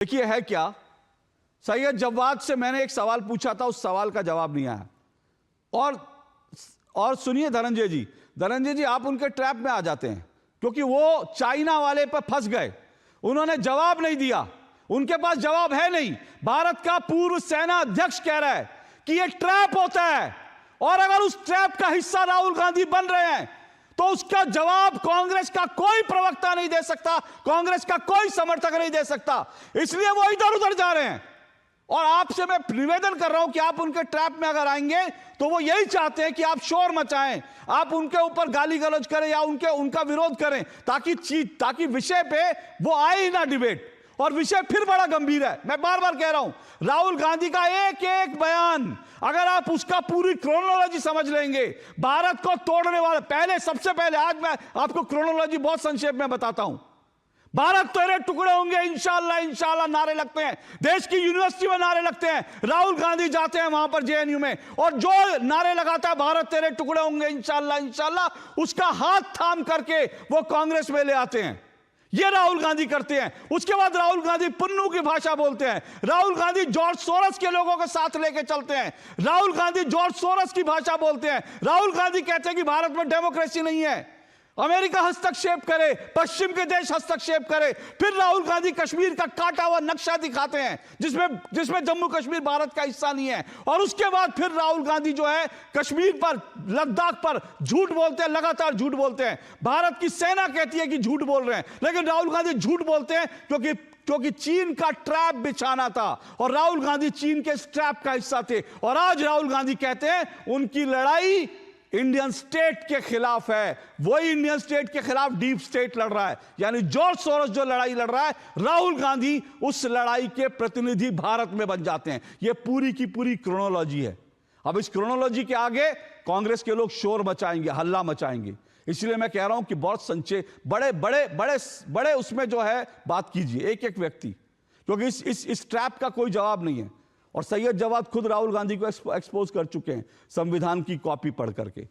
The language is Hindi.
देखिए है क्या, सैयद जवाद से मैंने एक सवाल पूछा था, उस सवाल का जवाब नहीं आया। और सुनिए धनंजय जी, आप उनके ट्रैप में आ जाते हैं क्योंकि वो चाइना वाले पर फंस गए। उन्होंने जवाब नहीं दिया, उनके पास जवाब है नहीं। भारत का पूर्व सेना अध्यक्ष कह रहा है कि यह ट्रैप होता है, और अगर उस ट्रैप का हिस्सा राहुल गांधी बन रहे हैं तो उसका जवाब कांग्रेस का कोई प्रवक्ता नहीं दे सकता, कांग्रेस का कोई समर्थक नहीं दे सकता। इसलिए वो इधर उधर जा रहे हैं। और आपसे मैं निवेदन कर रहा हूं कि आप उनके ट्रैप में अगर आएंगे तो वो यही चाहते हैं कि आप शोर मचाएं, आप उनके ऊपर गाली गलौज करें या उनका विरोध करें, ताकि विषय पे वो आए ही ना डिबेट। और विषय फिर बड़ा गंभीर है। मैं बार बार कह रहा हूं, राहुल गांधी का एक एक बयान, अगर आप उसका पूरी क्रोनोलॉजी समझ लेंगे, भारत को तोड़ने वाला, सबसे पहले आज मैं आपको क्रोनोलॉजी बहुत संक्षेप में बताता हूं। भारत तेरे टुकड़े होंगे इंशाल्लाह, इंशाल्लाह नारे लगते हैं, देश की यूनिवर्सिटी में नारे लगते हैं, राहुल गांधी जाते हैं वहां पर जेएनयू में, और जो नारे लगाता है भारत तेरे टुकड़े होंगे इंशाल्लाह, इंशाल्लाह, उसका हाथ थाम करके वो कांग्रेस में ले आते हैं। ये राहुल गांधी करते हैं। उसके बाद राहुल गांधी पुन्नू की भाषा बोलते हैं, राहुल गांधी जॉर्ज सोरस के लोगों को साथ लेके चलते हैं, राहुल गांधी जॉर्ज सोरस की भाषा बोलते हैं, राहुल गांधी कहते हैं कि भारत में डेमोक्रेसी नहीं है, अमेरिका हस्तक्षेप करे, पश्चिम के देश हस्तक्षेप करे। फिर राहुल गांधी कश्मीर का काटा हुआ नक्शा दिखाते हैं जिसमें जम्मू कश्मीर भारत का हिस्सा नहीं है। और उसके बाद फिर राहुल गांधी जो है कश्मीर पर, लद्दाख पर झूठ बोलते हैं, लगातार झूठ बोलते हैं। भारत की सेना कहती है कि झूठ बोल रहे हैं, लेकिन राहुल गांधी झूठ बोलते हैं क्योंकि चीन का ट्रैप बिछाना था, और राहुल गांधी चीन के ट्रैप का हिस्सा थे। और आज राहुल गांधी कहते हैं उनकी लड़ाई इंडियन स्टेट के खिलाफ है, वही इंडियन स्टेट के खिलाफ डीप स्टेट लड़ रहा है। यानी जॉर्ज सोरोस जो लड़ाई लड़ रहा है, राहुल गांधी उस लड़ाई के प्रतिनिधि भारत में बन जाते हैं। यह पूरी की पूरी क्रोनोलॉजी है। अब इस क्रोनोलॉजी के आगे कांग्रेस के लोग शोर मचाएंगे, हल्ला मचाएंगे। इसलिए मैं कह रहा हूं कि बहुत संक्षेप, बड़े उसमें जो है बात कीजिए, एक एक व्यक्ति, क्योंकि इस ट्रैप का कोई जवाब नहीं है। और सैयद जवाद खुद राहुल गांधी को एक्सपोज कर चुके हैं संविधान की कॉपी पढ़ करके।